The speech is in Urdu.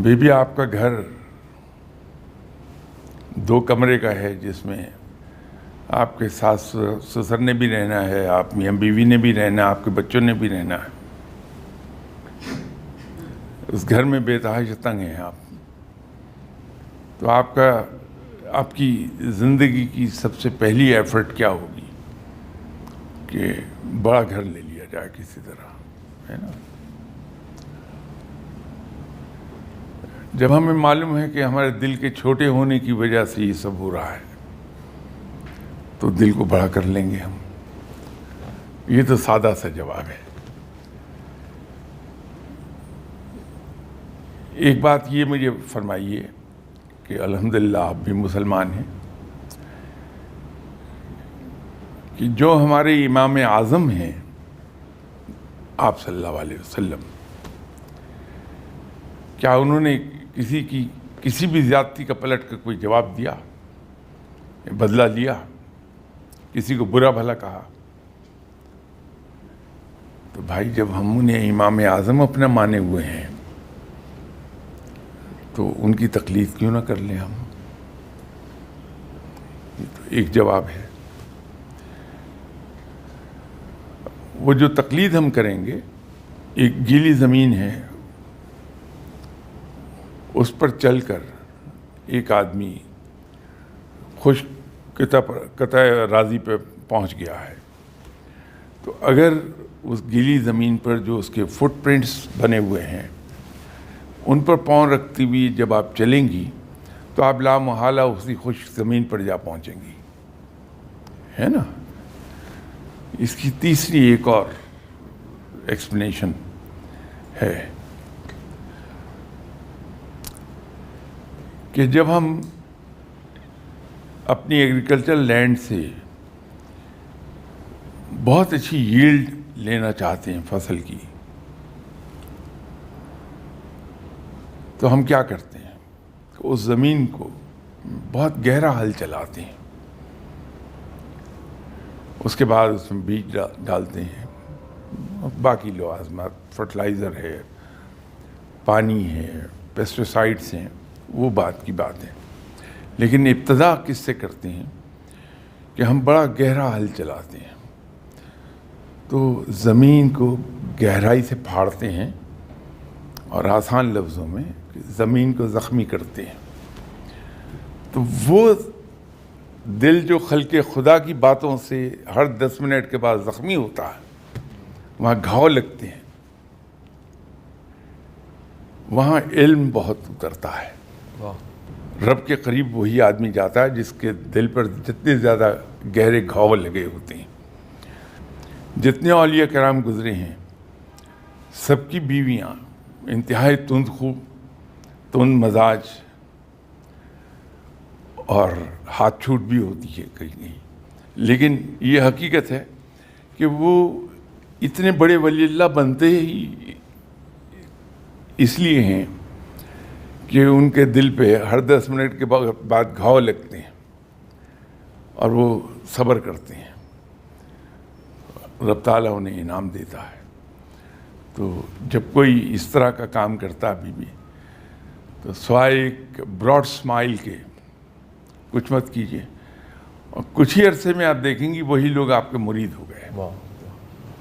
بیبی آپ کا گھر 2 کمرے کا ہے جس میں آپ کے ساس سسر نے بھی رہنا ہے, آپ میاں بیوی نے بھی رہنا ہے, آپ کے بچوں نے بھی رہنا ہے. اس گھر میں بے تحاشا تنگ ہیں آپ. تو آپ کی زندگی کی سب سے پہلی ایفرٹ کیا ہوگی کہ بڑا گھر لے لیا جائے کسی طرح, ہے نا. جب ہمیں معلوم ہے کہ ہمارے دل کے چھوٹے ہونے کی وجہ سے یہ سب ہو رہا ہے تو دل کو بڑا کر لیں گے ہم. یہ تو سادہ سا جواب ہے. ایک بات یہ مجھے فرمائیے کہ الحمدللہ آپ بھی مسلمان ہیں, کہ جو ہمارے امام اعظم ہیں آپ صلی اللہ علیہ وسلم, کیا انہوں نے کسی بھی زیادتی کا پلٹ کر کوئی جواب دیا, بدلہ لیا, کسی کو برا بھلا کہا؟ تو بھائی جب ہم انہیں امام اعظم اپنا مانے ہوئے ہیں تو ان کی تقلید کیوں نہ کر لیں ہم؟ یہ تو ایک جواب ہے. وہ جو تقلید ہم کریں گے, ایک گیلی زمین ہے, اس پر چل کر ایک آدمی خشک قطع راضی پہ پہنچ گیا ہے, تو اگر اس گیلی زمین پر جو اس کے فٹ پرنٹس بنے ہوئے ہیں ان پر پاؤں رکھتی ہوئی جب آپ چلیں گی تو آپ لا محالہ اسی خشک زمین پر جا پہنچیں گی, ہے نا. اس کی تیسری ایک اور ایکسپلینیشن ہے کہ جب ہم اپنی ایگریکلچرل لینڈ سے بہت اچھی ییلڈ لینا چاہتے ہیں فصل کی, تو ہم کیا کرتے ہیں کہ اس زمین کو بہت گہرا ہل چلاتے ہیں, اس کے بعد اس میں بیج ڈالتے ہیں, باقی لوازمات, فرٹیلائزر ہے, پانی ہے, پیسٹیسائڈس ہیں, وہ بات کی بات ہے. لیکن ابتدا کس سے کرتے ہیں کہ ہم بڑا گہرا ہل چلاتے ہیں, تو زمین کو گہرائی سے پھاڑتے ہیں اور آسان لفظوں میں زمین کو زخمی کرتے ہیں. تو وہ دل جو خلق خدا کی باتوں سے ہر 10 منٹ کے بعد زخمی ہوتا ہے, وہاں گھاؤ لگتے ہیں, وہاں علم بہت اترتا ہے. رب کے قریب وہی آدمی جاتا ہے جس کے دل پر جتنے زیادہ گہرے گھاؤ لگے ہوتے ہیں. جتنے اولیاء کرام گزرے ہیں سب کی بیویاں انتہائی تند مزاج اور ہاتھ چھوٹ بھی ہوتی ہے کہیں کہیں, لیکن یہ حقیقت ہے کہ وہ اتنے بڑے ولی اللہ بنتے ہی اس لیے ہیں کہ ان کے دل پہ ہر 10 منٹ کے بعد گھاؤ لگتے ہیں اور وہ صبر کرتے ہیں. رب تعالیٰ انہیں انعام دیتا ہے. تو جب کوئی اس طرح کا کام کرتا بھی تو سوائے ایک براڈ اسمائل کے کچھ مت کیجیے, اور کچھ ہی عرصے میں آپ دیکھیں گی وہی لوگ آپ کے مرید ہو گئے.